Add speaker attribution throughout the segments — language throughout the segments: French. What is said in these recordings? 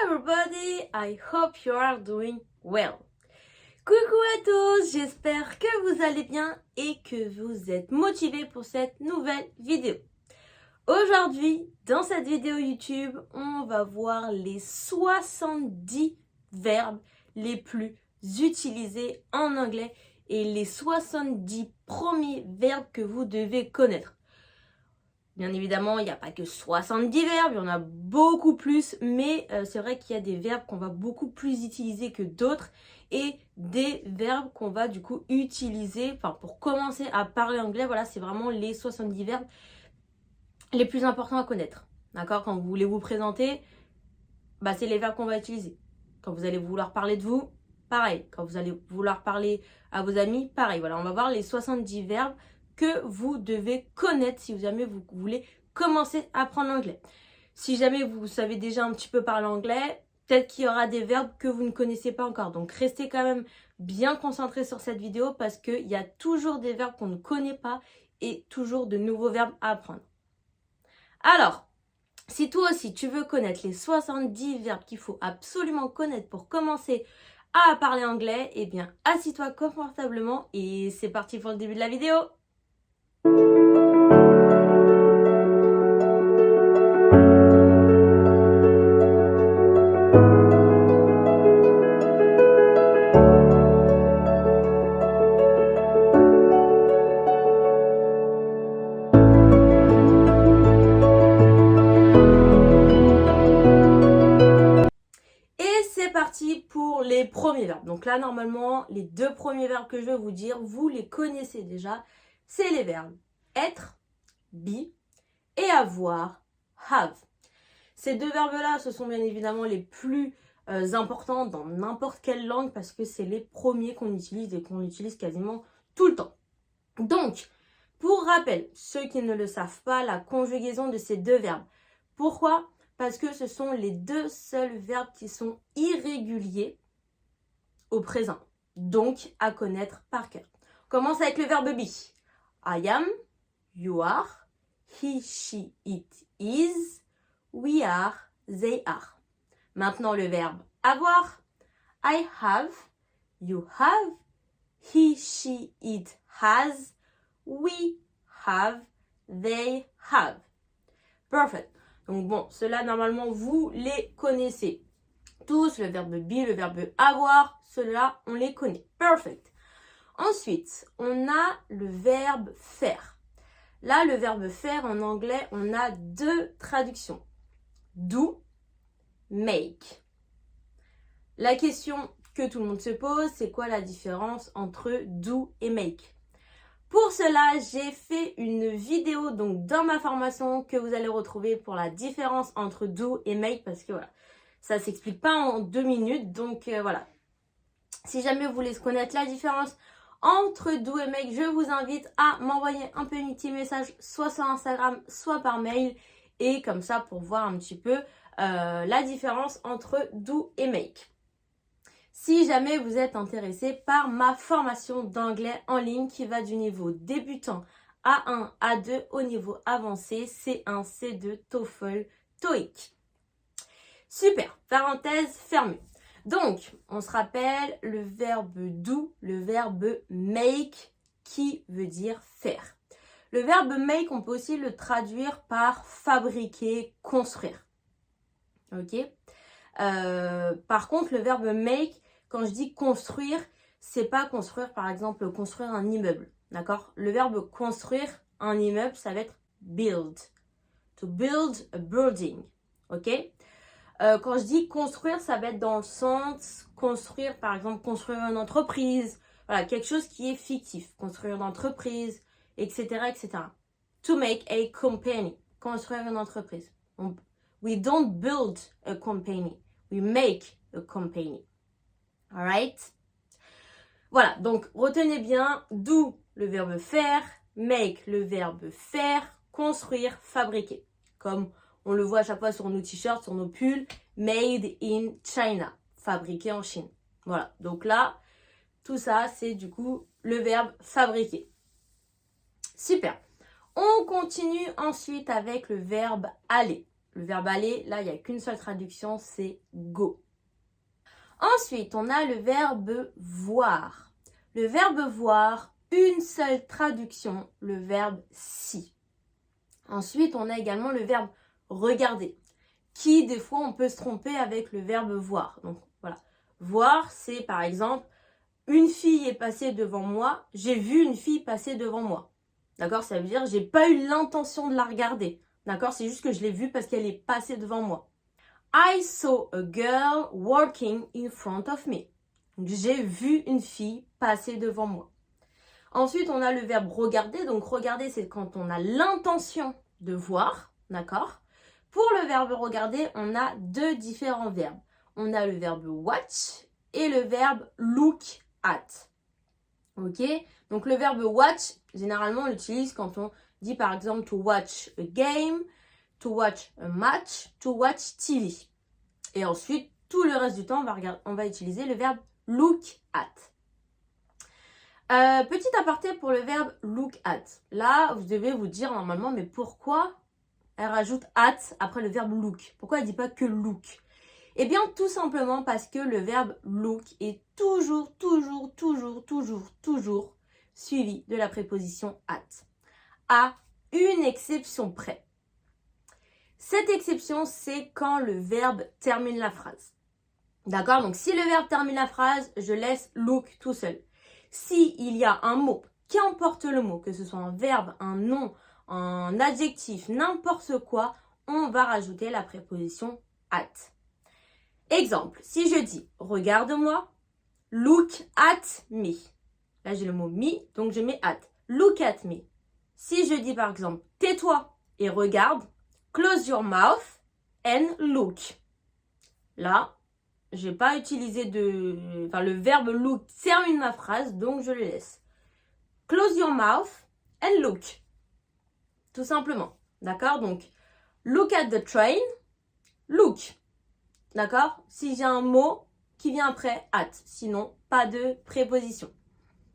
Speaker 1: everybody, I hope you are doing well. Coucou à tous, j'espère que vous allez bien et que vous êtes motivés pour cette nouvelle vidéo. Aujourd'hui, dans cette vidéo YouTube, on va voir les 70 verbes les plus utilisés en anglais et les 70 premiers verbes que vous devez connaître. Bien évidemment, il n'y a pas que 70 verbes, il y en a beaucoup plus, mais c'est vrai qu'il y a des verbes qu'on va beaucoup plus utiliser que d'autres et des verbes qu'on va du coup utiliser pour commencer à parler anglais. Voilà, c'est vraiment les 70 verbes les plus importants à connaître. D'accord? Quand vous voulez vous présenter, c'est les verbes qu'on va utiliser. Quand vous allez vouloir parler de vous, pareil. Quand vous allez vouloir parler à vos amis, pareil. Voilà, on va voir les 70 verbes que vous devez connaître si jamais vous voulez commencer à apprendre l'anglais. Si jamais vous savez déjà un petit peu parler anglais, peut-être qu'il y aura des verbes que vous ne connaissez pas encore. Donc restez quand même bien concentrés sur cette vidéo parce qu'il y a toujours des verbes qu'on ne connaît pas et toujours de nouveaux verbes à apprendre. Alors, si toi aussi tu veux connaître les 70 verbes qu'il faut absolument connaître pour commencer à parler anglais, eh bien assis-toi confortablement et c'est parti pour le début de la vidéo. Pour les premiers verbes. Donc là, normalement, les deux premiers verbes que je vais vous dire, vous les connaissez déjà. C'est les verbes être, be, et avoir, have. Ces deux verbes-là, ce sont bien évidemment les plus importants dans n'importe quelle langue parce que c'est les premiers qu'on utilise et qu'on utilise quasiment tout le temps. Donc, pour rappel, ceux qui ne le savent pas, la conjugaison de ces deux verbes. Pourquoi ? Parce que ce sont les deux seuls verbes qui sont irréguliers au présent. Donc, à connaître par cœur. On commence avec le verbe be. I am, you are, he, she, it is, we are, they are. Maintenant, le verbe avoir. I have, you have, he, she, it has, we have, they have. Perfect. Donc bon, ceux-là, normalement, vous les connaissez tous. Le verbe be, le verbe avoir, ceux-là, on les connaît. Perfect. Ensuite, on a le verbe faire. Là, le verbe faire, en anglais, on a deux traductions. Do, make. La question que tout le monde se pose, c'est quoi la différence entre do et make ? Pour cela, j'ai fait une vidéo donc dans ma formation que vous allez retrouver pour la différence entre do et make parce que voilà, ça s'explique pas en 2 minutes. Donc voilà, si jamais vous voulez connaître la différence entre do et make, je vous invite à m'envoyer un petit message soit sur Instagram, soit par mail et comme ça pour voir un petit peu la différence entre do et make. Si jamais vous êtes intéressé par ma formation d'anglais en ligne qui va du niveau débutant A1, A2 au niveau avancé C1, C2, TOEFL, TOEIC. Super, parenthèse fermée. Donc, on se rappelle le verbe do, le verbe make qui veut dire faire. Le verbe make, on peut aussi le traduire par fabriquer, construire. Ok ? Par contre, le verbe make, quand je dis construire, c'est pas construire, par exemple, construire un immeuble. D'accord ? Le verbe construire un immeuble, ça va être build. To build a building. Ok ? Quand je dis construire, ça va être dans le sens construire, par exemple, construire une entreprise. Voilà, quelque chose qui est fictif. Construire une entreprise, etc., etc. To make a company. Construire une entreprise. We don't build a company. We make a company. Alright? Voilà, donc retenez bien do le verbe faire, make le verbe faire, construire, fabriquer. Comme on le voit à chaque fois sur nos t-shirts, sur nos pulls, made in China, fabriqué en Chine. Voilà, donc là, tout ça, c'est du coup le verbe fabriquer. Super. On continue ensuite avec le verbe aller. le verbe aller, là, il n'y a qu'une seule traduction, c'est go. Ensuite, on a le verbe voir. Le verbe voir, une seule traduction, le verbe see. Ensuite, on a également le verbe regarder, qui des fois on peut se tromper avec le verbe voir. Donc voilà, voir, c'est par exemple, une fille est passée devant moi, j'ai vu une fille passer devant moi. D'accord, ça veut dire j'ai pas eu l'intention de la regarder. D'accord, c'est juste que je l'ai vue parce qu'elle est passée devant moi. I saw a girl walking in front of me. J'ai vu une fille passer devant moi. Ensuite, on a le verbe regarder. Donc, regarder, c'est quand on a l'intention de voir. D'accord? Pour le verbe regarder, on a deux différents verbes. On a le verbe watch et le verbe look at. Ok? Donc, le verbe watch, généralement, on l'utilise quand on dit par exemple to watch a game, to watch a match, to watch TV. Et ensuite, tout le reste du temps, on va utiliser le verbe look at. Petit aparté pour le verbe look at. Là, vous devez vous dire normalement, mais pourquoi elle rajoute at après le verbe look? Pourquoi elle ne dit pas que look? Eh bien, tout simplement parce que le verbe look est toujours suivi de la préposition at. À une exception près. Cette exception, c'est quand le verbe termine la phrase. D'accord? Donc, si le verbe termine la phrase, je laisse look tout seul. Si il y a un mot, qu'importe le mot, que ce soit un verbe, un nom, un adjectif, n'importe quoi, on va rajouter la préposition at. Exemple, si je dis regarde-moi, look at me. Là, j'ai le mot me, donc je mets at. Look at me. Si je dis par exemple tais-toi et regarde, close your mouth and look. Là, je n'ai pas utilisé le verbe look termine ma phrase, donc je le laisse. Close your mouth and look. Tout simplement. D'accord? Donc, look at the train, look. D'accord? Si j'ai un mot qui vient après at, sinon pas de préposition.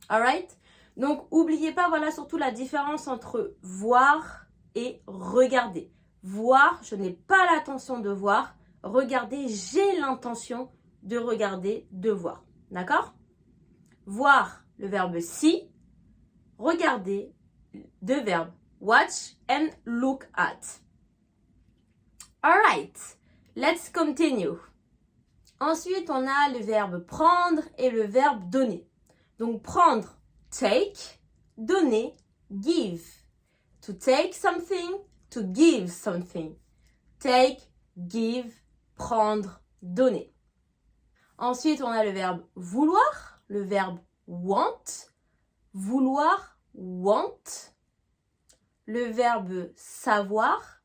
Speaker 1: Alright? Donc, n'oubliez pas, voilà, surtout la différence entre voir et regarder. Voir, je n'ai pas l'intention de voir. Regarder, j'ai l'intention de regarder, de voir. D'accord? Voir, le verbe see. Regarder, deux verbes watch and look at. Alright, let's continue. Ensuite, on a le verbe prendre et le verbe donner. Donc, prendre, take, donner, give. To take something, to give something. Take, give, prendre, donner. Ensuite, on a le verbe vouloir, le verbe want. Vouloir, want. Le verbe savoir,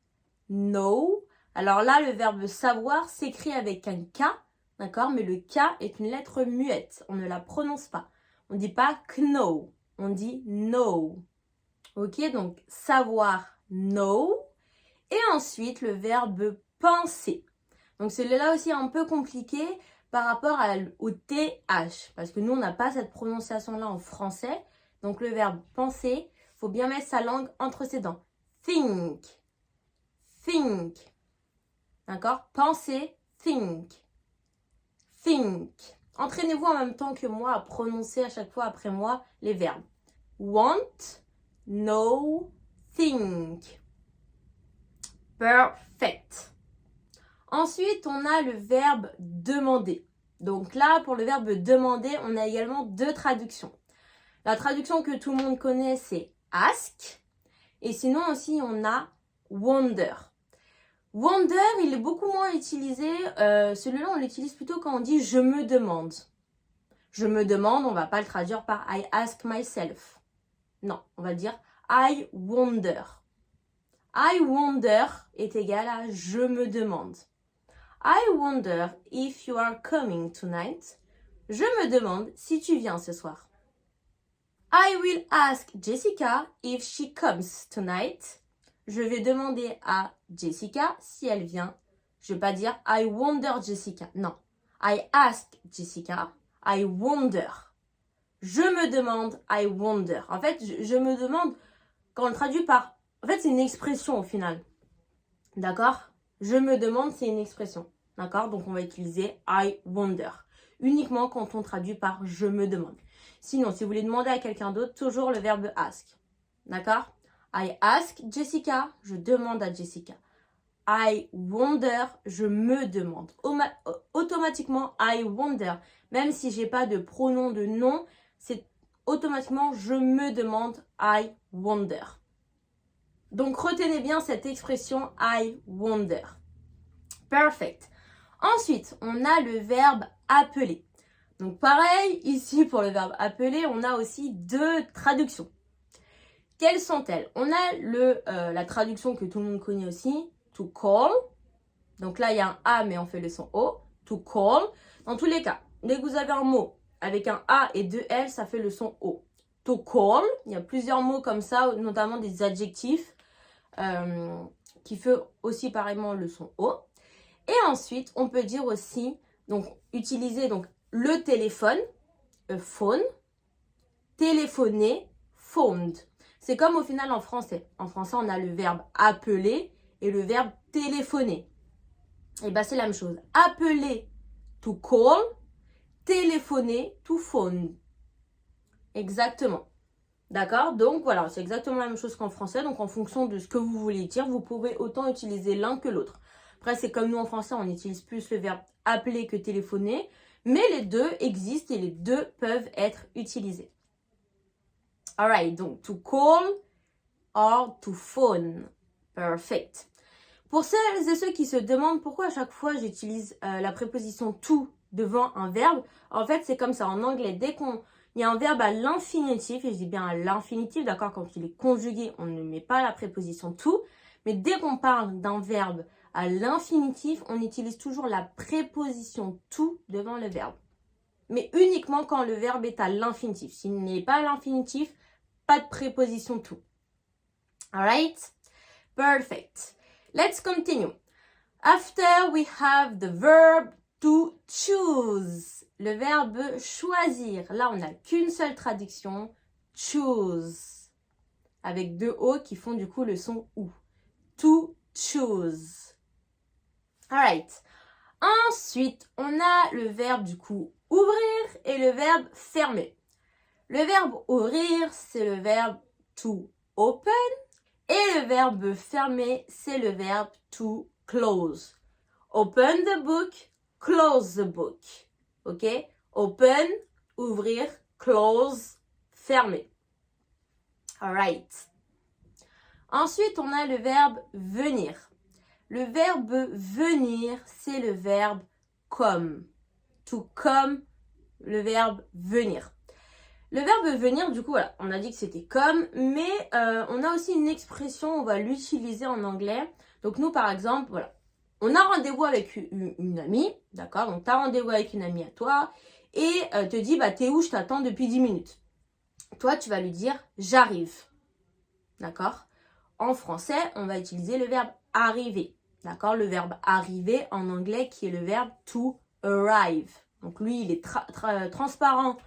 Speaker 1: know. Alors là, le verbe savoir s'écrit avec un K, d'accord? Mais le K est une lettre muette, on ne la prononce pas. On ne dit pas know, on dit know. Ok, donc savoir, know. Et ensuite, le verbe penser. Donc celui-là aussi un peu compliqué par rapport au TH, parce que nous, on n'a pas cette prononciation-là en français. Donc le verbe penser, il faut bien mettre sa langue entre ses dents. Think, think. D'accord? Penser, think, think. Entraînez-vous en même temps que moi à prononcer à chaque fois après moi les verbes. Want, know, think. Perfect. Ensuite, on a le verbe demander. Donc là, pour le verbe demander, on a également deux traductions. La traduction que tout le monde connaît, c'est ask. Et sinon aussi, on a wonder. Wonder, il est beaucoup moins utilisé. Celui-là, on l'utilise plutôt quand on dit « je me demande ». Je me demande, on ne va pas le traduire par « I ask myself ». Non, on va dire « I wonder ». I wonder est égal à « je me demande ». I wonder if you are coming tonight. Je me demande si tu viens ce soir. I will ask Jessica if she comes tonight. Je vais demander à Jessica si elle vient. Je ne vais pas dire I wonder Jessica. Non. I ask Jessica. I wonder. Je me demande. I wonder. En fait, je me demande quand on le traduit par... En fait, c'est une expression au final. D'accord? Je me demande, c'est une expression. D'accord? Donc, on va utiliser I wonder. Uniquement quand on traduit par je me demande. Sinon, si vous voulez demander à quelqu'un d'autre, toujours le verbe ask. D'accord? I ask Jessica. Je demande à Jessica. I wonder. Je me demande. Automatiquement, I wonder. Même si j'ai pas de pronom de nom, c'est automatiquement je me demande. I wonder. Donc, retenez bien cette expression I wonder. Perfect. Ensuite, on a le verbe appeler. Donc, pareil, ici, pour le verbe appeler, on a aussi deux traductions. Quelles sont-elles? On a la traduction que tout le monde connaît aussi, to call. Donc là, il y a un A, mais on fait le son O. To call. Dans tous les cas, dès que vous avez un mot avec un A et deux L, ça fait le son O. To call. Il y a plusieurs mots comme ça, notamment des adjectifs qui font aussi pareillement le son O. Et ensuite, on peut dire aussi, donc, utiliser donc, le téléphone, phone, téléphoner, phoned. C'est comme au final en français. En français, on a le verbe appeler et le verbe téléphoner. Et bien, c'est la même chose. Appeler, to call, téléphoner, to phone. Exactement. D'accord? Donc, voilà, c'est exactement la même chose qu'en français. Donc, en fonction de ce que vous voulez dire, vous pouvez autant utiliser l'un que l'autre. Après, c'est comme nous en français, on utilise plus le verbe appeler que téléphoner. Mais les deux existent et les deux peuvent être utilisés. Alright, donc to call or to phone. Perfect. Pour celles et ceux qui se demandent pourquoi à chaque fois j'utilise la préposition to devant un verbe, en fait c'est comme ça en anglais. Dès qu'il y a un verbe à l'infinitif, et je dis bien à l'infinitif, d'accord, quand il est conjugué, on ne met pas la préposition to, mais dès qu'on parle d'un verbe à l'infinitif, on utilise toujours la préposition to devant le verbe. Mais uniquement quand le verbe est à l'infinitif. S'il n'est pas à l'infinitif, pas de préposition to. Alright? Perfect. Let's continue. After we have the verb to choose. Le verbe choisir. Là, on n'a qu'une seule traduction. Choose. Avec deux O qui font du coup le son OU. To choose. Alright. Ensuite, on a le verbe du coup ouvrir et le verbe fermer. Le verbe ouvrir, c'est le verbe to open. Et le verbe fermer, c'est le verbe to close. Open the book, close the book. Ok? Open, ouvrir, close, fermer. Alright. Ensuite, on a le verbe venir. Le verbe venir, c'est le verbe come. To come, le verbe venir. Le verbe venir, du coup, voilà, on a dit que c'était comme, mais on a aussi une expression, on va l'utiliser en anglais. Donc nous, par exemple, voilà, on a rendez-vous avec une amie, d'accord? Donc tu as rendez-vous avec une amie à toi et te dit, bah t'es où? Je t'attends depuis 10 minutes. Toi, tu vas lui dire, j'arrive, d'accord? En français, on va utiliser le verbe arriver, d'accord? Le verbe arriver en anglais qui est le verbe to arrive. Donc lui, il est transparent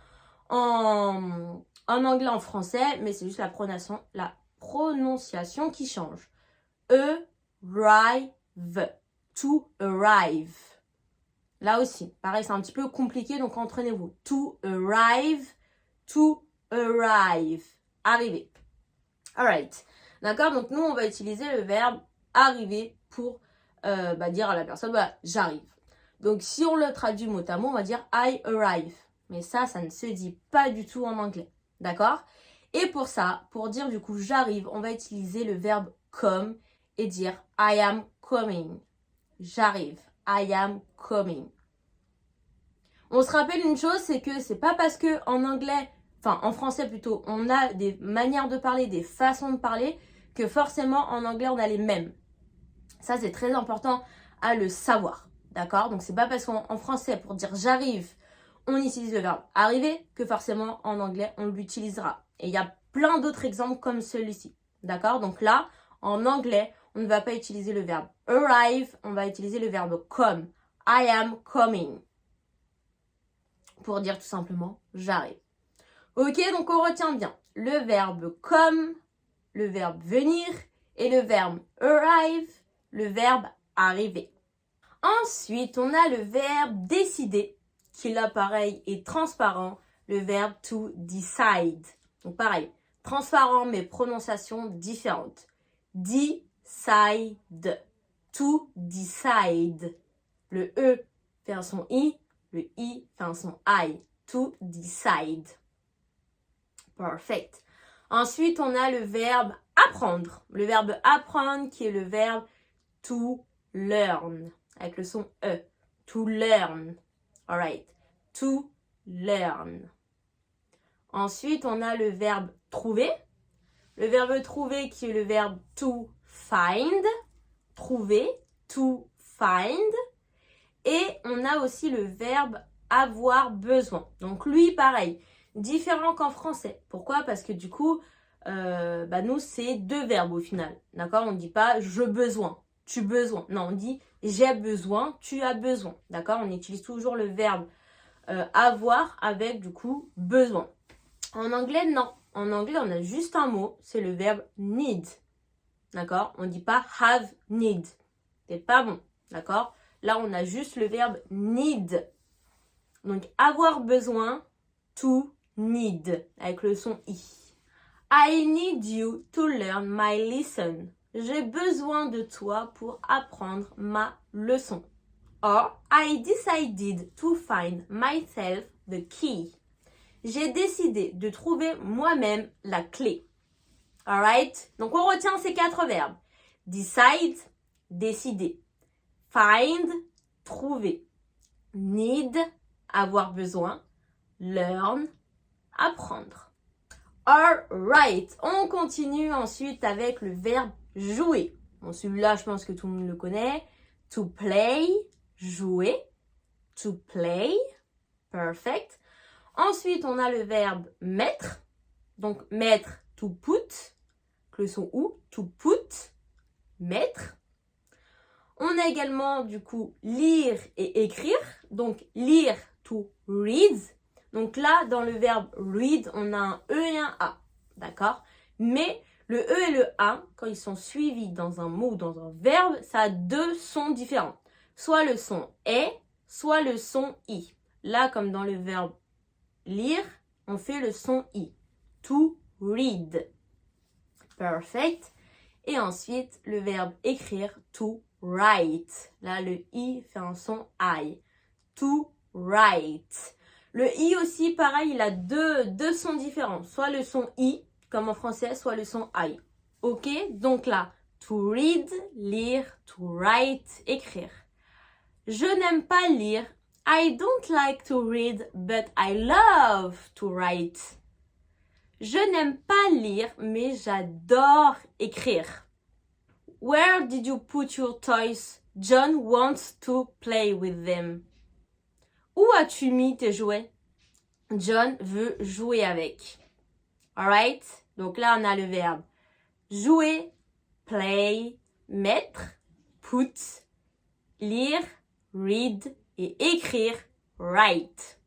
Speaker 1: en anglais, en français, mais c'est juste la prononciation qui change. Arrive. To arrive. Là aussi, pareil, c'est un petit peu compliqué, donc entraînez-vous. To arrive. To arrive. Arriver. Alright. D'accord, donc nous, on va utiliser le verbe arriver pour dire à la personne, bah, j'arrive. Donc, si on le traduit mot à mot, on va dire I arrive. Mais ça ne se dit pas du tout en anglais. D'accord? Et pour ça, pour dire du coup j'arrive, on va utiliser le verbe come et dire I am coming. J'arrive. I am coming. On se rappelle une chose, c'est que c'est pas parce que en anglais, enfin en français plutôt, on a des manières de parler, des façons de parler, que forcément en anglais on a les mêmes. Ça c'est très important à le savoir. D'accord? Donc c'est pas parce qu'en français pour dire j'arrive, on utilise le verbe arriver que forcément en anglais on l'utilisera. Et il y a plein d'autres exemples comme celui-ci. D'accord? Donc là, en anglais, on ne va pas utiliser le verbe arrive, on va utiliser le verbe come. I am coming. Pour dire tout simplement j'arrive. Ok, donc on retient bien le verbe come, le verbe venir et le verbe arrive, le verbe arriver. Ensuite, on a le verbe décider, qui là, pareil, est transparent. Le verbe to decide. Donc, pareil, transparent, mais prononciation différente. Decide. To decide. Le E fait un son I, le I fait un son I. To decide. Perfect. Ensuite, on a le verbe apprendre. Le verbe apprendre qui est le verbe to learn. Avec le son E. To learn. Alright. To learn. Ensuite, on a le verbe trouver. Le verbe trouver qui est le verbe to find. Trouver. To find. Et on a aussi le verbe avoir besoin. Donc lui, pareil. Différent qu'en français. Pourquoi? Parce que du coup, nous, c'est deux verbes au final. D'accord? On ne dit pas je besoin, tu besoin. Non, on dit j'ai besoin, tu as besoin. D'accord? On utilise toujours le verbe avoir avec du coup besoin. En anglais, non. En anglais, on a juste un mot, c'est le verbe need. D'accord? On ne dit pas have need. C'est pas bon. D'accord? Là, on a juste le verbe need. Donc, avoir besoin, to need, avec le son I. I need you to learn my lesson. J'ai besoin de toi pour apprendre ma leçon. Or, I decided to find myself the key. J'ai décidé de trouver moi-même la clé. Alright? Donc, on retient ces 4 verbes. Decide, décider. Find, trouver. Need, avoir besoin. Learn, apprendre. Alright, on continue ensuite avec le verbe jouer. Bon, celui-là, je pense que tout le monde le connaît. To play, jouer. To play, perfect. Ensuite, on a le verbe mettre. Donc, mettre, to put. Le son ou, to put, mettre. On a également, du coup, lire et écrire. Donc, lire, to read. Donc là, dans le verbe read, on a un E et un A. D'accord? Mais le E et le A, quand ils sont suivis dans un mot ou dans un verbe, ça a 2 sons différents. Soit le son est, soit le son I. Là, comme dans le verbe lire, on fait le son I. To read. Perfect. Et ensuite, le verbe écrire, to write. Là, le I fait un son I. To write. Le I aussi, pareil, il a deux sons différents. Soit le son I, comme en français, soit le son I. Ok? Donc là, to read, lire, to write, écrire. Je n'aime pas lire. I don't like to read, but I love to write. Je n'aime pas lire, mais j'adore écrire. Where did you put your toys? John wants to play with them. Où as-tu mis tes jouets? John veut jouer avec. Alright? Donc là, on a le verbe jouer, play, mettre, put, lire, read et écrire, write.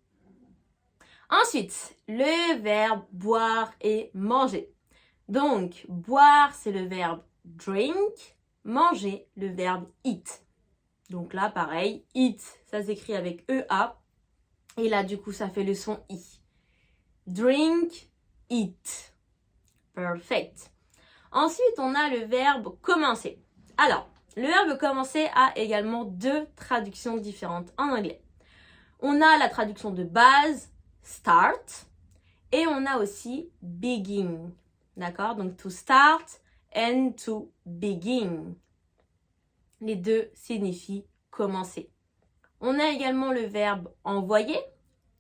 Speaker 1: Ensuite, le verbe boire et manger. Donc, boire, c'est le verbe drink. Manger, le verbe eat. Donc là, pareil, eat, ça s'écrit avec EA. Et là, du coup, ça fait le son I. Drink, eat. Perfect. Ensuite, on a le verbe commencer. Alors, le verbe commencer a également 2 traductions différentes en anglais. On a la traduction de base, start, et on a aussi begin. D'accord? Donc, to start and to begin. Les 2 signifient commencer. On a également le verbe envoyer,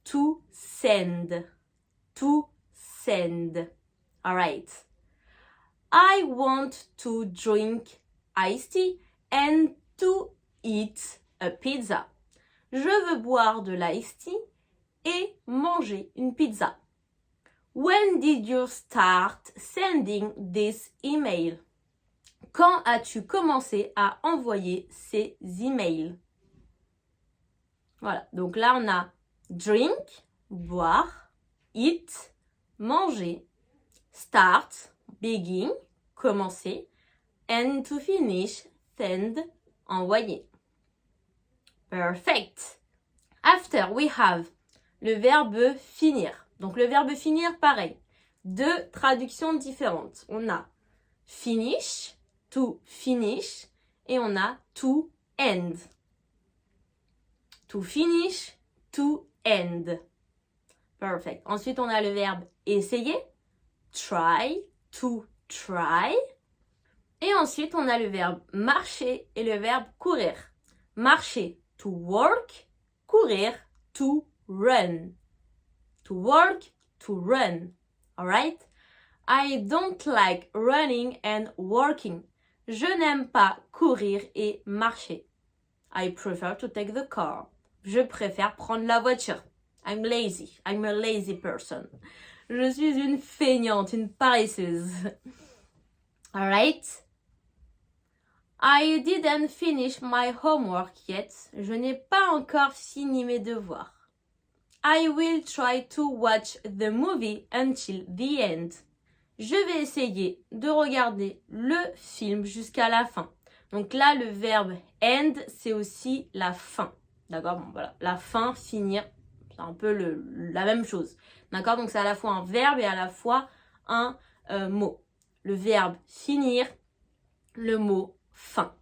Speaker 1: to send. To send. Alright. I want to drink iced tea and to eat a pizza. Je veux boire de l'iced tea et manger une pizza. When did you start sending this email? Quand as-tu commencé à envoyer ces emails? Voilà, donc là on a drink, boire, eat, manger, start, begin, commencer, and to finish, send, envoyer. Perfect. After, we have le verbe finir. Donc le verbe finir, pareil. Deux traductions différentes. On a finish, to finish, et on a to end. To finish, to end. Perfect. Ensuite, on a le verbe essayer, try, to try. Et ensuite, on a le verbe marcher et le verbe courir. Marcher, to work, courir, to run. To work, to run. Alright? I don't like running and walking. Je n'aime pas courir et marcher. I prefer to take the car. Je préfère prendre la voiture. I'm lazy. I'm a lazy person. Je suis une feignante, une paresseuse. Alright? I didn't finish my homework yet. Je n'ai pas encore fini mes devoirs. I will try to watch the movie until the end. Je vais essayer de regarder le film jusqu'à la fin. Donc là, le verbe end, c'est aussi la fin. D'accord? Bon, voilà. La fin, finir, c'est un peu la même chose. D'accord? Donc c'est à la fois un verbe et à la fois un mot. Le verbe finir, le mot fin.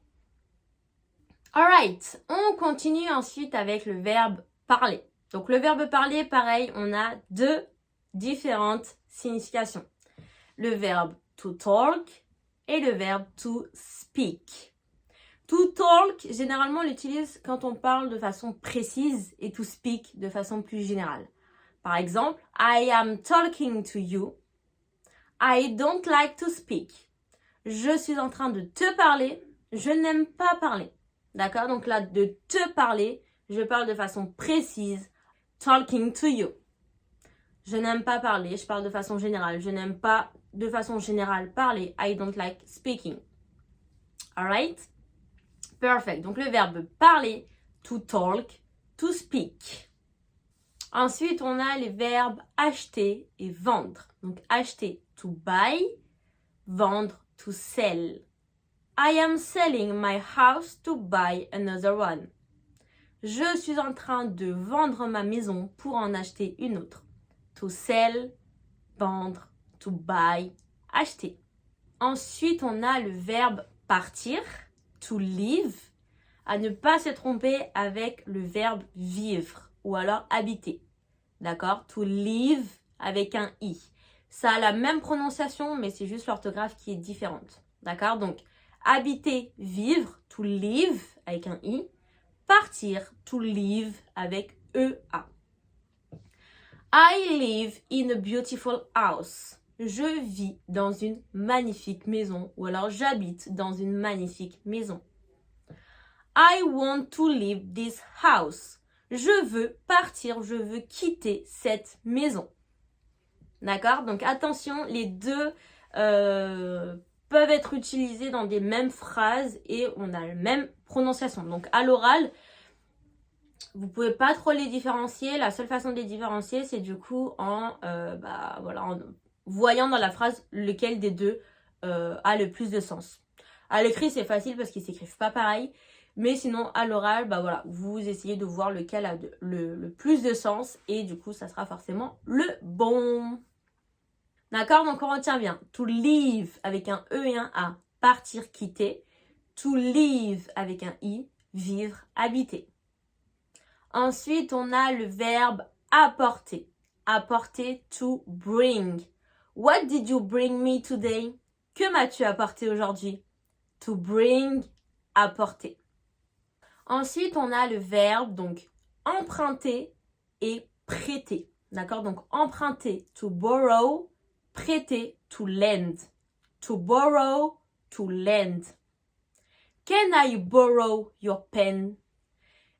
Speaker 1: Alright, on continue ensuite avec le verbe parler. Donc le verbe parler, pareil, on a deux différentes significations. Le verbe to talk et le verbe to speak. To talk, généralement, on l'utilise quand on parle de façon précise et to speak de façon plus générale. Par exemple, I am talking to you. I don't like to speak. Je suis en train de te parler. Je n'aime pas parler. D'accord? Donc là, de te parler, je parle de façon précise. Talking to you. Je n'aime pas parler. Je parle de façon générale. Je n'aime pas de façon générale parler. I don't like speaking. Alright? Perfect. Donc le verbe parler, to talk, to speak. Ensuite, on a les verbes acheter et vendre. Donc acheter, to buy, vendre, to sell. I am selling my house to buy another one. Je suis en train de vendre ma maison pour en acheter une autre. To sell, vendre, to buy, acheter. Ensuite, on a le verbe partir, to leave, à ne pas se tromper avec le verbe vivre ou alors habiter. D'accord? To live avec un i. Ça a la même prononciation, mais c'est juste l'orthographe qui est différente. D'accord? Donc, habiter, vivre, to live avec un i. Partir, to live avec EA. I live in a beautiful house. Je vis dans une magnifique maison ou alors j'habite dans une magnifique maison. I want to leave this house. Je veux partir, je veux quitter cette maison. D'accord? Donc attention, les deux peuvent être utilisés dans des mêmes phrases et on a la même prononciation. Donc à l'oral, vous pouvez pas trop les différencier. La seule façon de les différencier, c'est du coup en voyant dans la phrase lequel des deux a le plus de sens. À l'écrit, c'est facile parce qu'ils s'écrivent pas pareil. Mais sinon, à l'oral, vous essayez de voir lequel a le plus de sens. Et du coup, ça sera forcément le bon. D'accord? Donc, on retient bien. To leave avec un E et un A. Partir, quitter. To live avec un I. Vivre, habiter. Ensuite, on a le verbe apporter. Apporter, to bring. What did you bring me today? Que m'as-tu apporté aujourd'hui? To bring, apporter. Ensuite, on a le verbe, donc, emprunter et prêter. D'accord? Donc, emprunter, to borrow, prêter, to lend. To borrow, to lend. Can I borrow your pen?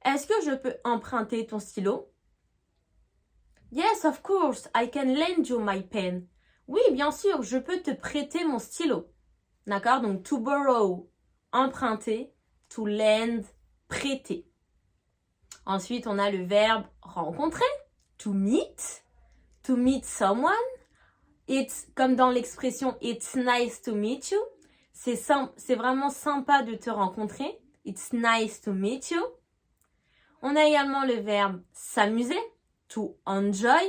Speaker 1: Est-ce que je peux emprunter ton stylo? Yes, of course, I can lend you my pen. Oui, bien sûr, je peux te prêter mon stylo. D'accord? Donc, to borrow, emprunter, to lend, prêter. Ensuite, on a le verbe rencontrer, to meet someone. It's comme dans l'expression it's nice to meet you. C'est vraiment sympa de te rencontrer. It's nice to meet you. On a également le verbe s'amuser, to enjoy.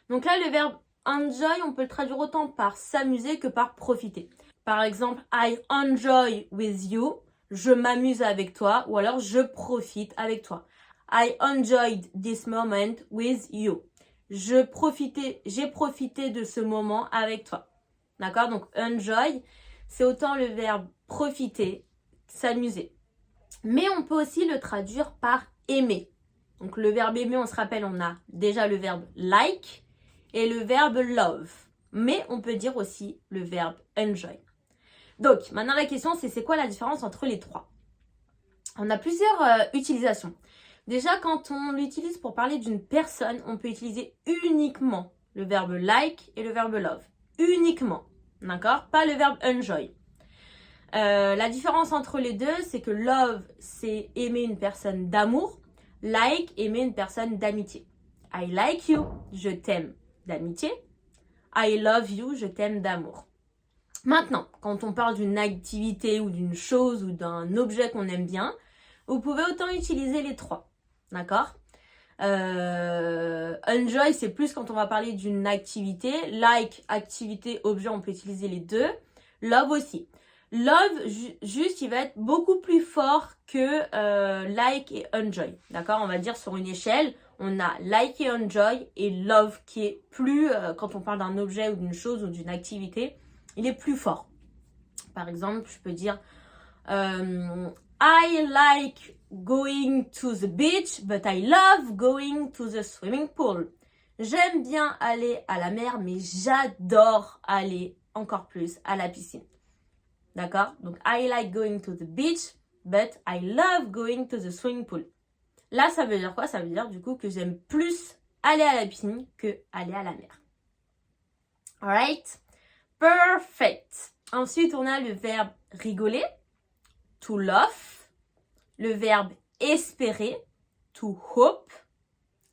Speaker 1: Donc là, le verbe enjoy, on peut le traduire autant par s'amuser que par profiter. Par exemple, I enjoy with you. Je m'amuse avec toi. Ou alors, je profite avec toi. I enjoyed this moment with you. J'ai profité de ce moment avec toi. D'accord? Donc, enjoy, c'est autant le verbe profiter, s'amuser. Mais on peut aussi le traduire par aimer. Donc, le verbe aimer, on se rappelle, on a déjà le verbe like et le verbe love. Mais on peut dire aussi le verbe enjoy. Donc, maintenant la question, c'est quoi la différence entre les trois? On a plusieurs utilisations. Déjà, quand on l'utilise pour parler d'une personne, on peut utiliser uniquement le verbe like et le verbe love. Uniquement. D'accord? Pas le verbe enjoy. La différence entre les deux, c'est que love, c'est aimer une personne d'amour. Like, aimer une personne d'amitié. I like you, je t'aime d'amitié. I love you, je t'aime d'amour. Maintenant, quand on parle d'une activité ou d'une chose ou d'un objet qu'on aime bien, vous pouvez autant utiliser les trois. D'accord? Enjoy, c'est plus quand on va parler d'une activité. Like, activité, objet, on peut utiliser les deux. Love aussi. Love, juste, il va être beaucoup plus fort que like et enjoy. D'accord? On va dire sur une échelle, on a like et enjoy et love qui est plus, quand on parle d'un objet ou d'une chose ou d'une activité, il est plus fort. Par exemple, je peux dire I like going to the beach, but I love going to the swimming pool. J'aime bien aller à la mer, mais j'adore aller encore plus à la piscine. D'accord? Donc, I like going to the beach, but I love going to the swimming pool. Là, ça veut dire quoi? Ça veut dire du coup que j'aime plus aller à la piscine que aller à la mer. Alright? Perfect. Ensuite, on a le verbe rigoler, to laugh, le verbe espérer, to hope,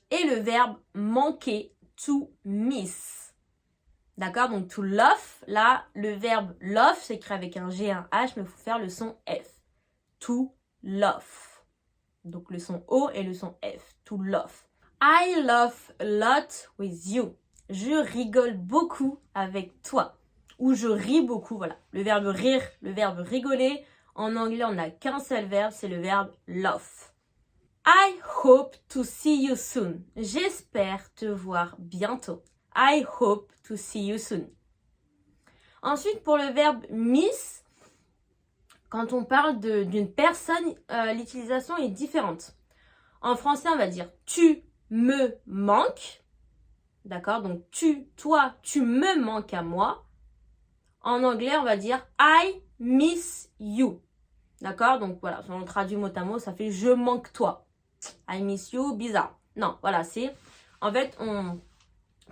Speaker 1: et le verbe manquer, to miss. D'accord? Donc, to laugh, là, le verbe laugh s'écrit avec un G et un H, mais il faut faire le son F. To laugh. Donc, le son O et le son F. To laugh. I laugh a lot with you. Je rigole beaucoup avec toi. Ou je ris beaucoup, voilà. Le verbe rire, le verbe rigoler. En anglais, on n'a qu'un seul verbe, c'est le verbe laugh. I hope to see you soon. J'espère te voir bientôt. I hope to see you soon. Ensuite, pour le verbe miss, quand on parle d'une personne, l'utilisation est différente. En français, on va dire tu me manques. D'accord? Donc toi, tu me manques à moi. En anglais, on va dire I miss you. D'accord? Donc voilà, si on le traduit mot à mot, ça fait je manque toi. I miss you, bizarre. Non, voilà, c'est en fait,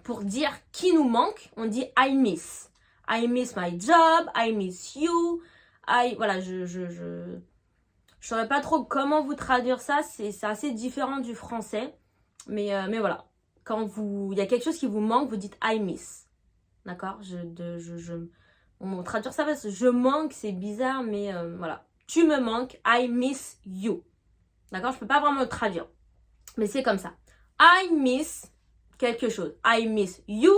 Speaker 1: pour dire qui nous manque, on dit I miss. I miss my job, I miss you. Voilà, je saurais pas trop comment vous traduire ça, c'est assez différent du français. Mais voilà, quand il y a quelque chose qui vous manque, vous dites I miss. D'accord? On va traduire ça parce que je manque, c'est bizarre, mais voilà. Tu me manques, I miss you. D'accord? Je peux pas vraiment le traduire. Mais c'est comme ça. I miss quelque chose. I miss you.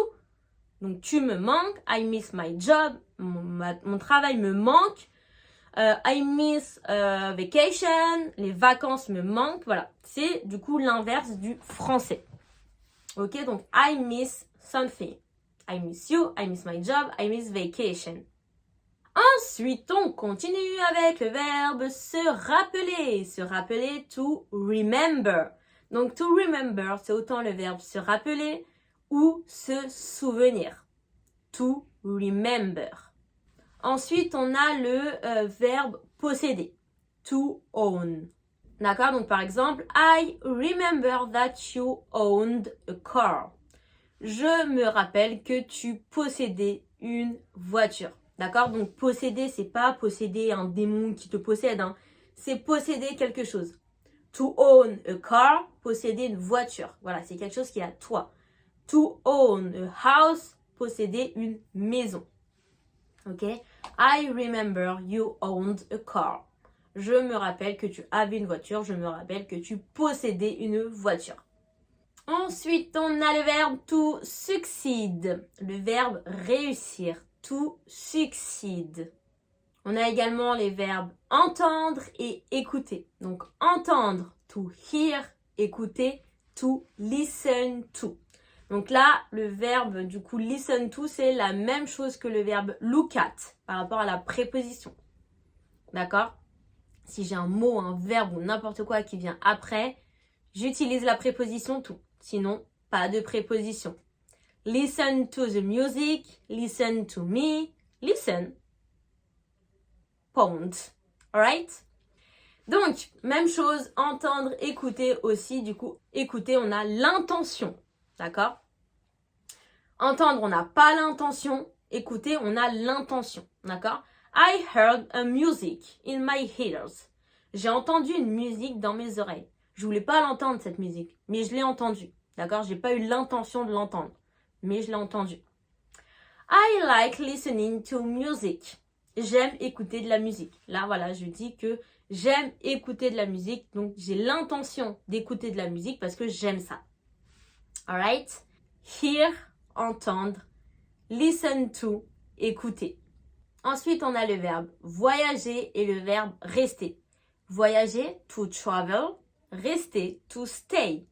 Speaker 1: Donc tu me manques. I miss my job. Mon travail me manque. I miss vacation. Les vacances me manquent. Voilà. C'est du coup l'inverse du français. Ok? Donc I miss something. I miss you. I miss my job. I miss vacation. Ensuite, on continue avec le verbe se rappeler. Se rappeler, to remember. Donc, to remember, c'est autant le verbe se rappeler ou se souvenir. To remember. Ensuite, on a le verbe posséder. To own. D'accord? Donc, par exemple, I remember that you owned a car. Je me rappelle que tu possédais une voiture. D'accord? Donc, posséder, c'est pas posséder un démon qui te possède. Hein. C'est posséder quelque chose. To own a car, posséder une voiture. Voilà, c'est quelque chose qui est à toi. To own a house, posséder une maison. Ok? I remember you owned a car. Je me rappelle que tu avais une voiture. Je me rappelle que tu possédais une voiture. Ensuite, on a le verbe to succeed. Le verbe réussir. To succeed. On a également les verbes entendre et écouter. Donc, entendre, to hear, écouter, to listen to. Donc là, le verbe, du coup, listen to, c'est la même chose que le verbe look at par rapport à la préposition. D'accord? Si j'ai un mot, un verbe ou n'importe quoi qui vient après, j'utilise la préposition to. Sinon, pas de préposition. Listen to the music, listen to me, listen. Point. Alright? Donc, même chose, entendre, écouter aussi. Du coup, écouter, on a l'intention. D'accord? Entendre, on n'a pas l'intention. Écouter, on a l'intention. D'accord? I heard a music in my ears. J'ai entendu une musique dans mes oreilles. Je voulais pas l'entendre, cette musique, mais je l'ai entendue. D'accord? J'ai pas eu l'intention de l'entendre, mais je l'ai entendue. I like listening to music. J'aime écouter de la musique. Là, voilà, je dis que j'aime écouter de la musique. Donc, j'ai l'intention d'écouter de la musique parce que j'aime ça. Alright? Hear, entendre. Listen to, écouter. Ensuite, on a le verbe voyager et le verbe rester. Voyager, to travel. Rester, to stay.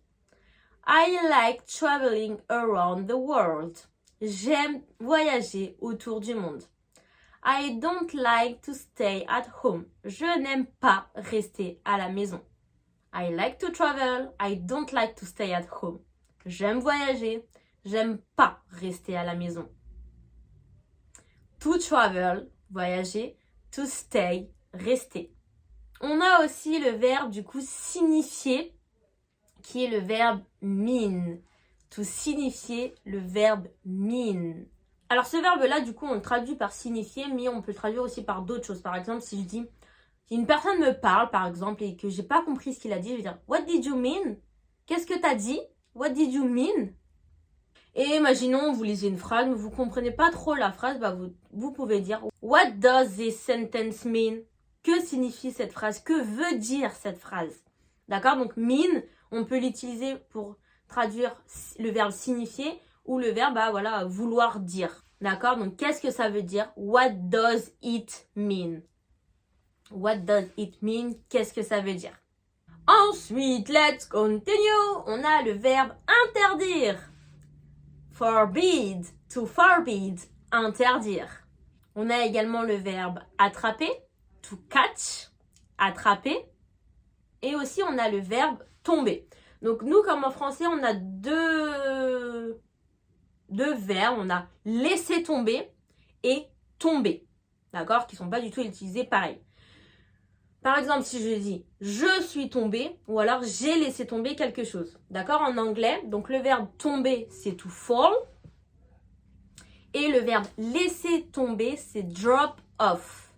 Speaker 1: I like traveling around the world. J'aime voyager autour du monde. I don't like to stay at home. Je n'aime pas rester à la maison. I like to travel. I don't like to stay at home. J'aime voyager. J'aime pas rester à la maison. To travel, voyager. To stay, rester. On a aussi le verbe du coup signifier, qui est le verbe mean. To signifier, le verbe mean. Alors ce verbe-là, du coup, on le traduit par signifier, mais on peut le traduire aussi par d'autres choses. Par exemple, si je dis, si une personne me parle, par exemple, et que j'ai pas compris ce qu'il a dit, je vais dire, what did you mean? Qu'est-ce que t'as dit? What did you mean? Et imaginons, vous lisez une phrase, mais vous comprenez pas trop la phrase, bah vous pouvez dire, what does this sentence mean? Que signifie cette phrase? Que veut dire cette phrase? D'accord? Donc, mean, on peut l'utiliser pour traduire le verbe signifier ou le verbe, bah voilà, vouloir dire. D'accord? Donc, qu'est-ce que ça veut dire? What does it mean? What does it mean? Qu'est-ce que ça veut dire? Ensuite, let's continue. On a le verbe interdire. Forbid, to forbid, interdire. On a également le verbe attraper, to catch, attraper. Et aussi, on a le verbe tomber. Donc, nous, comme en français, on a deux verbes. On a laisser tomber et tomber. D'accord? Qui ne sont pas du tout utilisés pareil. Par exemple, si je dis « je suis tombé » ou alors « j'ai laissé tomber quelque chose ». D'accord? En anglais, donc le verbe tomber, c'est to fall. Et le verbe laisser tomber, c'est drop off.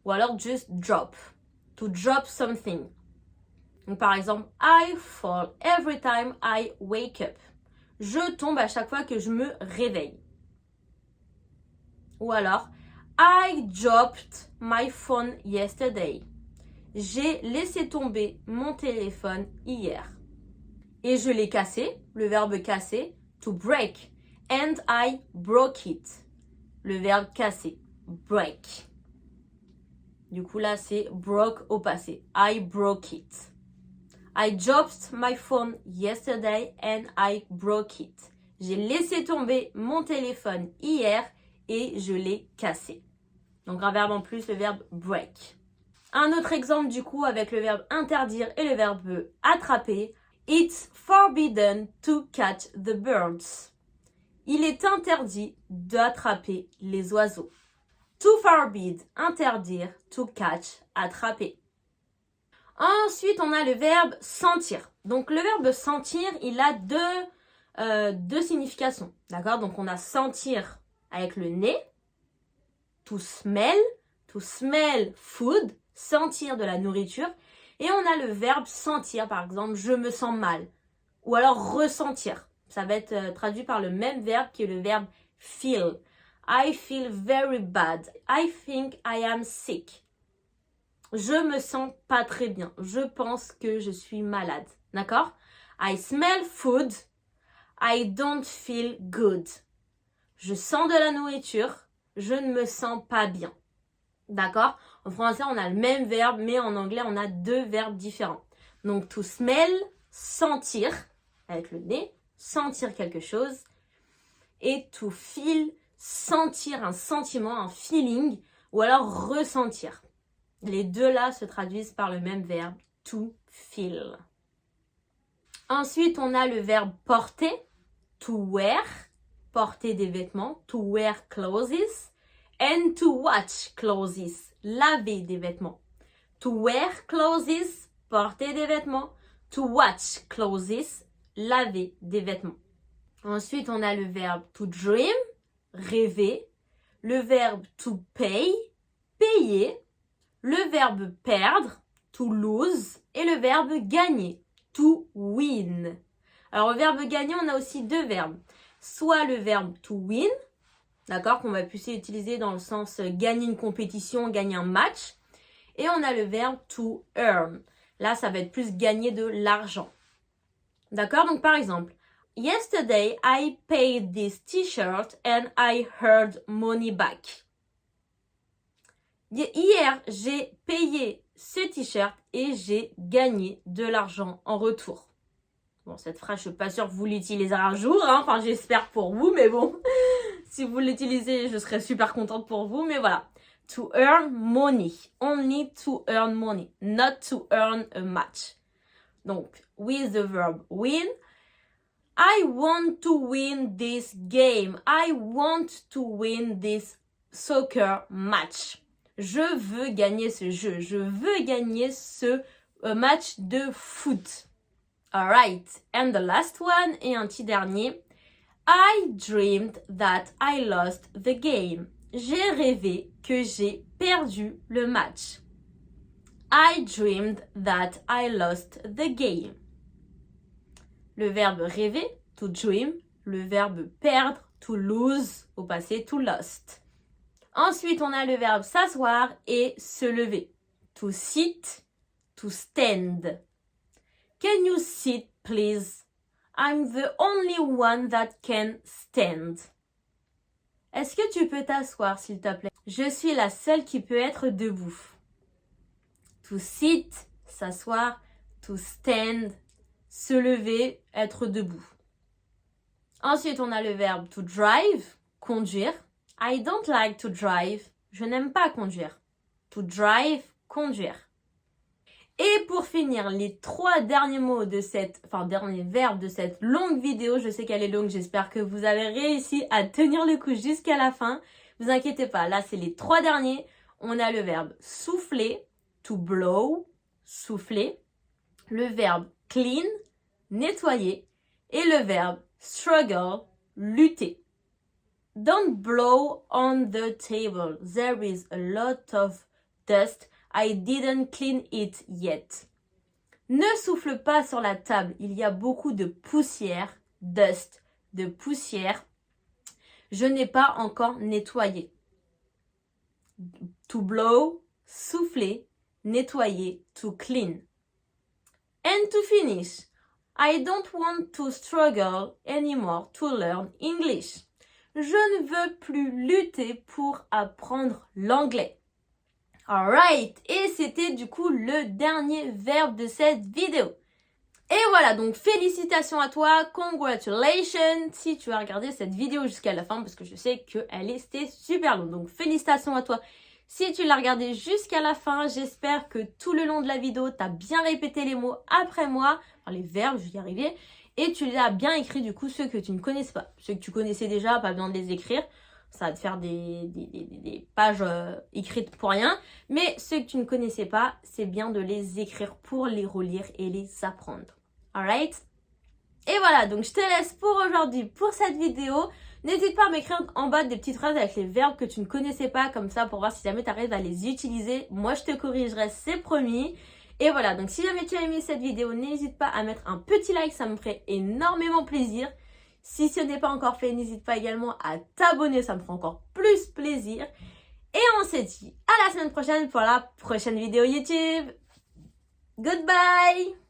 Speaker 1: Ou alors just drop. To drop something. Donc par exemple, I fall every time I wake up. Je tombe à chaque fois que je me réveille. Ou alors, I dropped my phone yesterday. J'ai laissé tomber mon téléphone hier. Et je l'ai cassé, le verbe casser, to break. And I broke it. Le verbe casser, break. Du coup là c'est broke au passé. I broke it. I dropped my phone yesterday and I broke it. J'ai laissé tomber mon téléphone hier et je l'ai cassé. Donc un verbe en plus, le verbe break. Un autre exemple du coup avec le verbe interdire et le verbe attraper. It's forbidden to catch the birds. Il est interdit d'attraper les oiseaux. To forbid, interdire. To catch, attraper. Ensuite, on a le verbe sentir. Donc, le verbe sentir, il a deux significations. D'accord? Donc, on a sentir avec le nez. To smell food. Sentir de la nourriture. Et on a le verbe sentir, par exemple, je me sens mal. Ou alors ressentir. Ça va être traduit par le même verbe qui est le verbe feel. I feel very bad. I think I am sick. Je me sens pas très bien. Je pense que je suis malade. D'accord? I smell food. I don't feel good. Je sens de la nourriture. Je ne me sens pas bien. D'accord? En français, on a le même verbe, mais en anglais, on a deux verbes différents. Donc, to smell, sentir, avec le nez, sentir quelque chose. Et to feel, sentir un sentiment, un feeling, ou alors ressentir. Les deux là se traduisent par le même verbe, to feel. Ensuite, on a le verbe porter, to wear, porter des vêtements, to wear clothes, and to watch clothes, laver des vêtements. To wear clothes, porter des vêtements, to watch clothes, laver des vêtements. Ensuite, on a le verbe to dream, rêver, le verbe to pay, payer, le verbe perdre, to lose, et le verbe gagner, to win. Alors, au verbe gagner, on a aussi deux verbes. Soit le verbe to win, d'accord, qu'on va plus utiliser dans le sens gagner une compétition, gagner un match. Et on a le verbe to earn. Là, ça va être plus gagner de l'argent. D'accord, donc par exemple, yesterday I paid this t-shirt and I earned money back. Hier, j'ai payé ce t-shirt et j'ai gagné de l'argent en retour. Bon, cette phrase, je suis pas sûre que vous l'utiliserez un jour, hein. Enfin, j'espère pour vous, mais bon, si vous l'utilisez, je serais super contente pour vous, mais voilà. To earn money, only to earn money, not to earn a match. Donc, with the verb win, I want to win this game. I want to win this soccer match. Je veux gagner ce jeu. Je veux gagner ce match de foot. Alright. And the last one, et un petit dernier. I dreamed that I lost the game. J'ai rêvé que j'ai perdu le match. I dreamed that I lost the game. Le verbe rêver, to dream. Le verbe perdre, to lose. Au passé, to lost. Ensuite, on a le verbe s'asseoir et se lever. To sit, to stand. Can you sit, please? I'm the only one that can stand. Est-ce que tu peux t'asseoir, s'il te plaît? Je suis la seule qui peut être debout. To sit, s'asseoir. To stand, se lever, être debout. Ensuite, on a le verbe to drive, conduire. I don't like to drive. Je n'aime pas conduire. To drive, conduire. Et pour finir, les trois derniers mots de derniers verbes de cette longue vidéo. Je sais qu'elle est longue, j'espère que vous avez réussi à tenir le coup jusqu'à la fin. Vous inquiétez pas, là c'est les trois derniers. On a le verbe souffler, to blow, souffler. Le verbe clean, nettoyer. Et le verbe struggle, lutter. Don't blow on the table. There is a lot of dust. I didn't clean it yet. Ne souffle pas sur la table. Il y a beaucoup de poussière, dust, de poussière. Je n'ai pas encore nettoyé. To blow, souffler, nettoyer, to clean. And to finish, I don't want to struggle anymore to learn English. Je ne veux plus lutter pour apprendre l'anglais. Alright, et c'était du coup le dernier verbe de cette vidéo. Et voilà, donc félicitations à toi, congratulations si tu as regardé cette vidéo jusqu'à la fin parce que je sais qu'elle était super longue. Donc félicitations à toi si tu l'as regardé jusqu'à la fin. J'espère que tout le long de la vidéo, tu as bien répété les mots après moi, enfin les verbes, je vais y arriver. Et tu les as bien écrits du coup, ceux que tu ne connaissais pas. Ceux que tu connaissais déjà, pas besoin de les écrire. Ça va te faire des pages écrites pour rien. Mais ceux que tu ne connaissais pas, c'est bien de les écrire pour les relire et les apprendre. Alright? Et voilà, donc je te laisse pour aujourd'hui pour cette vidéo. N'hésite pas à m'écrire en bas des petites phrases avec les verbes que tu ne connaissais pas, comme ça pour voir si jamais tu arrives à les utiliser. Moi, je te corrigerai, c'est promis. Et voilà, donc si jamais tu as aimé cette vidéo, n'hésite pas à mettre un petit like, ça me ferait énormément plaisir. Si ce n'est pas encore fait, n'hésite pas également à t'abonner, ça me fera encore plus plaisir. Et on se dit à la semaine prochaine pour la prochaine vidéo YouTube. Goodbye!